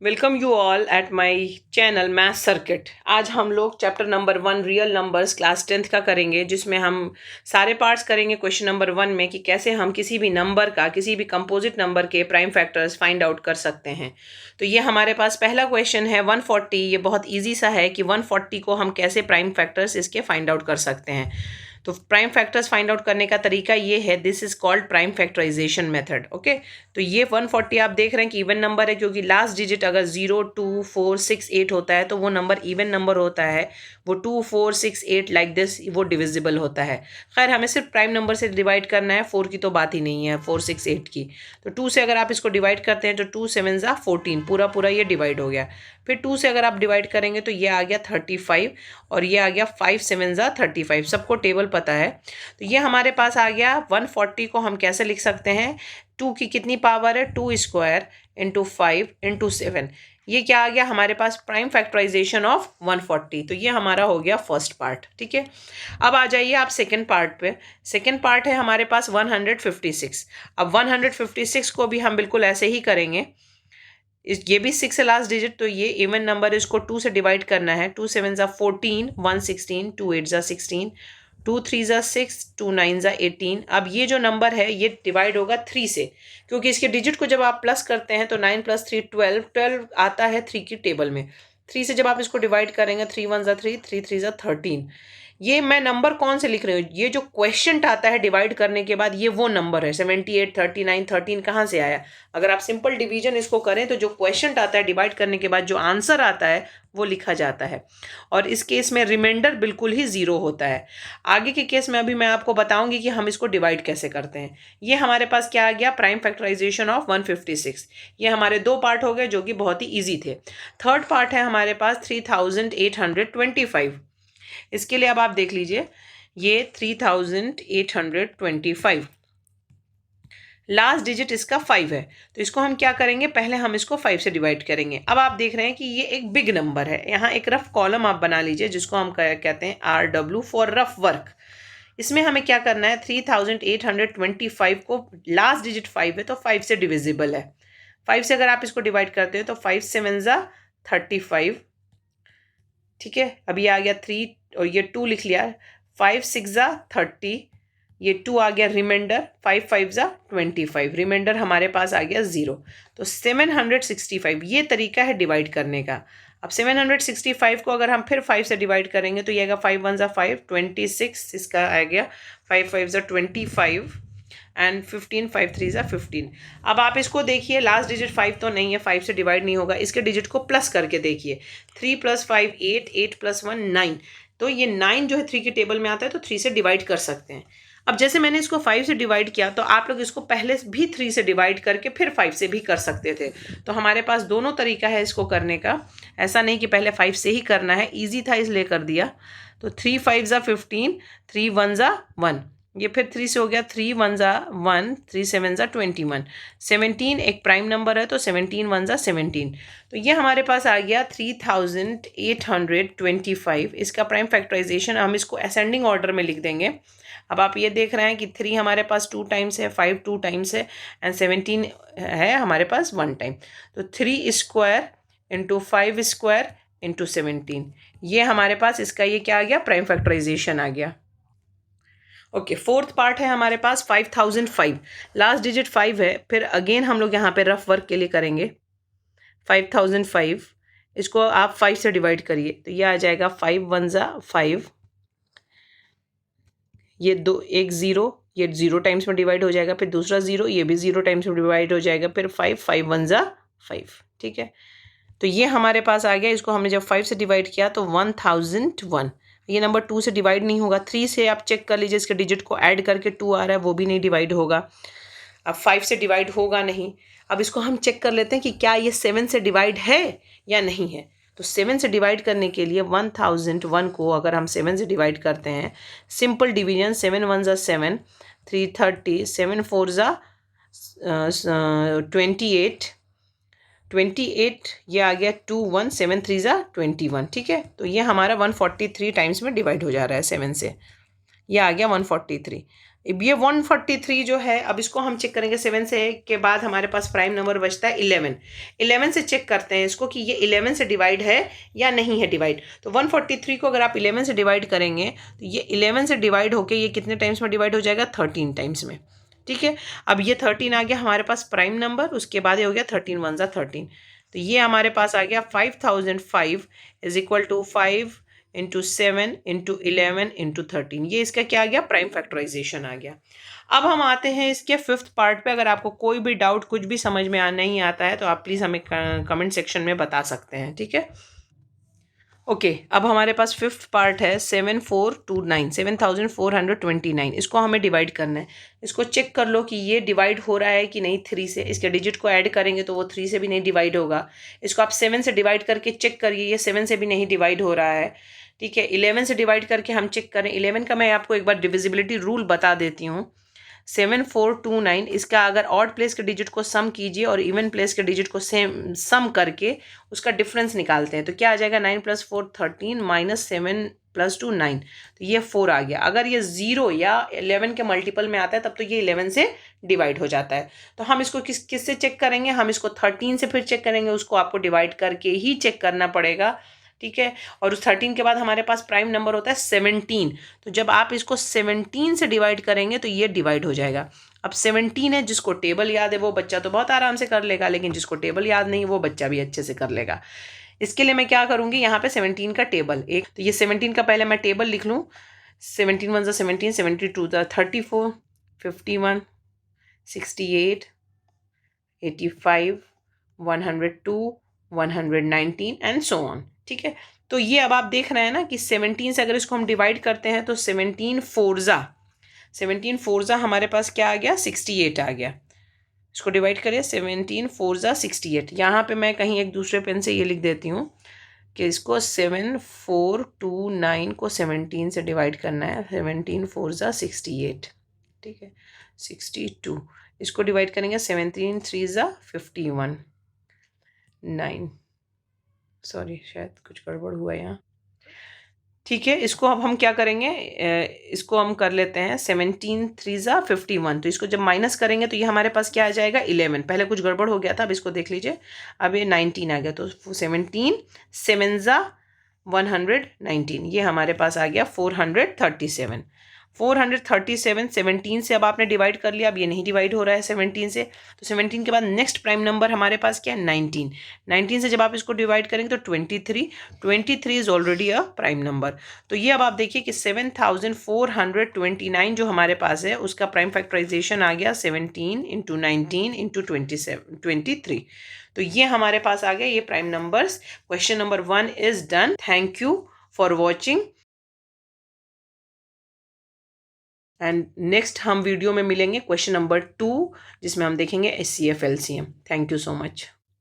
Welcome you all at my channel math circuit. आज हम लोग chapter number 1 real numbers class 10th का करेंगे, जिसमें हम सारे पार्ट्स करेंगे। क्वेश्चन नंबर 1 में कि कैसे हम किसी भी नंबर का, किसी भी कंपोजिट नंबर के प्राइम फैक्टर्स फाइंड आउट कर सकते हैं। तो ये हमारे पास पहला क्वेश्चन है 140। ये बहुत ईजी सा है कि 140 को हम कैसे प्राइम फैक्टर्स इसके फाइंड आउट कर सकते हैं। तो प्राइम फैक्टर्स फाइंड आउट करने का तरीका ये है, this is called prime factorization method. Okay, तो ये 140 आप देख रहे हैं कि इवन नंबर है, क्योंकि लास्ट डिजिट अगर 0 2 4 6 8 होता है तो वो नंबर इवन नंबर होता है। वो 2 4 6 8 लाइक दिस वो डिविजिबल होता है। खैर, हमें सिर्फ प्राइम नंबर से डिवाइड करना है, 4 की तो बात ही नहीं है, 4 6 8 की। तो 2 से अगर आप इसको डिवाइड करते हैं तो 2 7 ज़ा 14, पूरा पूरा ये डिवाइड हो गया। फिर 2 से अगर आप डिवाइड करेंगे तो ये आ गया 35, और ये आ गया 5 7 ज़ा 35। सबको टेबल पता है। तो ये हमारे पास आ गया। 140 को हम कैसे लिख सकते हैं? 2 की कितनी पावर है? 2 स्क्वायर इंटू 5 इंटू 7। ये क्या आ गया हमारे पास? Prime factorization of 140। तो ये हमारा हो गया फर्स्ट पार्ट। ठीक है, अब आ जाइए आप सेकेंड पार्ट पे। सेकेंड पार्ट है हमारे पास 156। अब 156 को भी हम बिल्कुल ऐसे ही करेंगे। ये भी 6 है लास्ट डिजिट, तो ये इवन नंबर, इसको 2 से डिवाइड करना है। 2 7 ज़ा 14, 1 16, 2 8 ज़ा 16, 2 3 ज़ा 6, 2 9 ज़ा 18। अब ये जो नंबर है ये डिवाइड होगा 3 से, क्योंकि इसके डिजिट को जब आप प्लस करते हैं तो 9 + 3 12, 12 आता है 3 की टेबल में। 3 से जब आप इसको डिवाइड करेंगे, 3 1 ज़ा 3, 3 3 ज़ा 13। ये मैं नंबर कौन से लिख रही हूँ? ये जो क्वेश्चन आता है डिवाइड करने के बाद, ये वो नंबर है। 78 39 13 कहाँ से आया? अगर आप सिंपल डिवीजन इसको करें तो जो क्वेश्चन आता है डिवाइड करने के बाद जो आंसर आता है वो लिखा जाता है। और इस केस में रिमाइंडर बिल्कुल ही 0 होता है। आगे के केस में अभी मैं आपको बताऊंगी कि हम इसको डिवाइड कैसे करते हैं। ये हमारे पास क्या आ गया? Prime factorization of 156। ये हमारे दो पार्ट हो गए जो कि बहुत ही ईजी थे। थर्ड पार्ट है हमारे पास 3825। इसके लिए अब आप देख लीजिए, ये 3825, लास्ट डिजिट इसका 5 है। तो इसको हम क्या करेंगे? पहले हम इसको 5 से डिवाइड करेंगे। अब आप देख रहे हैं कि ये एक बिग नंबर है। यहाँ एक रफ कॉलम आप बना लीजिए, जिसको हम कहते हैं RW फॉर रफ वर्क। इसमें हमें क्या करना है? 3825 को लास्ट डिजिट 5 है तो 5 से डिविजिबल है। 5 से अगर आप इसको डिवाइड करते हैं तो 5 7 ज़ा 35। ठीक है, अभी आ गया 3 और ये 2 लिख लिया। 5 6 ज़ा 30, ये 2 आ गया रिमाइंडर। 5 5 ज़ा 25, रिमाइंडर हमारे पास आ गया 0। तो 765 ये तरीका है डिवाइड करने का। अब 765 को अगर हम फिर 5 से डिवाइड करेंगे तो ये आएगा 5 1 ज़ा 5, 26 इसका आ गया। 5 5 ज़ा 25 एंड 15 5 3 ज़ा 15। अब आप इसको देखिए, लास्ट डिजिट 5 तो नहीं है, 5 से डिवाइड नहीं होगा। इसके डिजिट को प्लस करके देखिए। 3 + 5 8, 8 + 1 9। तो ये 9 जो है 3 की टेबल में आता है, तो 3 से डिवाइड कर सकते हैं। अब जैसे मैंने इसको 5 से डिवाइड किया, तो आप लोग इसको पहले भी 3 से डिवाइड करके फिर 5 से भी कर सकते थे। तो हमारे पास दोनों तरीका है इसको करने का। ऐसा नहीं कि पहले 5 से ही करना है, ईजी था इसलिए कर दिया। तो 3 5 ज़ा 15, 3 1 ज़ा 1, ये फिर 3 से हो गया। 3 1 ज़ा 1, 3 7 ज़ा 21। 17 एक प्राइम नंबर है, तो 17 1 ज़ा 17। तो ये हमारे पास आ गया 3825। इसका प्राइम फैक्टराइजेशन हम इसको असेंडिंग ऑर्डर में लिख देंगे। अब आप ये देख रहे हैं कि 3 हमारे पास 2 टाइम्स है, 5 2 टाइम्स है, एंड 17 है हमारे पास 1 टाइम। तो 3 स्क्वायर इंटू 5 स्क्वायर इंटू 17, ये हमारे पास इसका ये क्या आ गया? प्राइम फैक्टराइजेशन आ गया। ओके, फोर्थ पार्ट है हमारे पास 5005। लास्ट डिजिट 5 है। फिर अगेन हम लोग यहाँ पे रफ वर्क के लिए करेंगे। 5005, इसको आप 5 से डिवाइड करिए तो ये आ जाएगा 5 1 ज़ा 5, ये दो एक 0, ये 0 टाइम्स में डिवाइड हो जाएगा। फिर दूसरा 0, ये भी 0 टाइम्स में डिवाइड हो जाएगा। फिर 5 5 1 ज़ा 5। ठीक है, तो ये हमारे पास आ गया। इसको हमने जब 5 से डिवाइड किया तो 1001। ये नंबर 2 से डिवाइड नहीं होगा। 3 से आप चेक कर लीजिए, इसके डिजिट को ऐड करके 2 आ रहा है, वो भी नहीं डिवाइड होगा। अब 5 से डिवाइड होगा नहीं। अब इसको हम चेक कर लेते हैं कि क्या ये 7 से डिवाइड है या नहीं है। तो 7 से डिवाइड करने के लिए 1001 को अगर हम 7 से डिवाइड करते हैं, सिंपल डिवीजन, 7 1 ज़ा 7, 3 30, 7 4 ज़ा 28, 28 ये आ गया 2 1, 7 3 ज़ा 21। ठीक है, तो ये हमारा 143 टाइम्स में डिवाइड हो जा रहा है 7 से। ये आ गया 143। अब ये 143 जो है, अब इसको हम चेक करेंगे 7 से के बाद हमारे पास प्राइम नंबर बचता है 11। 11 से चेक करते हैं इसको कि ये 11 से डिवाइड है या नहीं है डिवाइड। तो 143 को अगर आप 11 से डिवाइड करेंगे तो ये 11 से डिवाइड होके ये कितने टाइम्स में डिवाइड हो जाएगा, 13 टाइम्स में। ठीक है, अब ये 13 आ गया हमारे पास प्राइम नंबर, उसके बाद ये हो गया 13 वन ज़ा 13। तो ये हमारे पास आ गया 5005 is equal to 5 into 7 into 11 into 13। ये इसका क्या आ गया, प्राइम फैक्टराइजेशन आ गया। अब हम आते हैं इसके फिफ्थ पार्ट पे। अगर आपको कोई भी डाउट, कुछ भी समझ में नहीं आता है तो आप प्लीज़ हमें कमेंट सेक्शन में बता सकते हैं। ठीक है, ओके अब हमारे पास फिफ्थ पार्ट है 7429, 7429। इसको हमें डिवाइड करना है। इसको चेक कर लो कि ये डिवाइड हो रहा है कि नहीं 3 से। इसके डिजिट को ऐड करेंगे तो वो 3 से भी नहीं डिवाइड होगा। इसको आप 7 से डिवाइड करके चेक करिए, ये 7 से भी नहीं डिवाइड हो रहा है। ठीक है, 11 से डिवाइड करके हम चेक करें। 11 का मैं आपको एक बार डिविजिबिलिटी रूल बता देती हूँ। 7429, इसका अगर ऑड प्लेस के डिजिट को सम कीजिए और इवन प्लेस के डिजिट को सेम सम करके उसका डिफरेंस निकालते हैं तो क्या आ जाएगा, 9 + 4 13 माइनस 7 + 2 9। तो ये 4 आ गया। अगर ये 0 या 11 के मल्टीपल में आता है तब तो ये 11 से डिवाइड हो जाता है। तो हम इसको किससे चेक करेंगे, हम इसको 13 से फिर चेक करेंगे। उसको आपको डिवाइड करके ही चेक करना पड़ेगा। ठीक है, और उस 13 के बाद हमारे पास प्राइम नंबर होता है 17। तो जब आप इसको 17 से डिवाइड करेंगे तो ये डिवाइड हो जाएगा। अब 17 है, जिसको टेबल याद है वो बच्चा तो बहुत आराम से कर लेगा, लेकिन जिसको टेबल याद नहीं वो बच्चा भी अच्छे से कर लेगा। इसके लिए मैं क्या करूंगी, यहाँ पे 17 का टेबल एक, तो ये 17 का पहले मैं टेबल लिख लूँ। 17 वन ज़ा 17, 72 ज़ा 34, 51, 68, 85, 102, 119 एंड सो ऑन। ठीक है, तो ये अब आप देख रहे हैं ना कि 17 से अगर इसको हम डिवाइड करते हैं तो 17 फोर ज़ा हमारे पास क्या आ गया, 68 आ गया। इसको डिवाइड करिए, 17 4 ज़ा 68। यहाँ पे मैं कहीं एक दूसरे पेन से ये लिख देती हूँ कि इसको 7429 को 17 से डिवाइड करना है। 17 4 ज़ा 68। ठीक है, 62। इसको डिवाइड करेंगे 17 3 ज़ा 51 9। सॉरी, शायद कुछ गड़बड़ हुआ यहाँ। ठीक है, इसको अब हम क्या करेंगे, इसको हम कर लेते हैं 17 3 ज़ा 51। तो इसको जब माइनस करेंगे तो ये हमारे पास क्या आ जाएगा, 11। पहले कुछ गड़बड़ हो गया था, अब इसको देख लीजिए। अब ये 19 आ गया, तो 17 7 ज़ा 119, ये हमारे पास आ गया 437। 437 17 से अब आपने डिवाइड कर लिया। अब ये नहीं डिवाइड हो रहा है 17 से, तो 17 के बाद नेक्स्ट प्राइम नंबर हमारे पास क्या है, 19। 19 से जब आप इसको डिवाइड करेंगे तो 23 is already a prime number. तो ये अब आप देखिए कि 7429 जो हमारे पास है उसका प्राइम फैक्टराइजेशन आ गया 17 इंटू 19 इंटू 23। तो ये हमारे पास आ गया ये prime numbers. Question number 1 is done. Thank you for watching and next हम वीडियो में मिलेंगे क्वेश्चन नंबर 2, जिसमें हम देखेंगे HCF LCM। Thank you so much.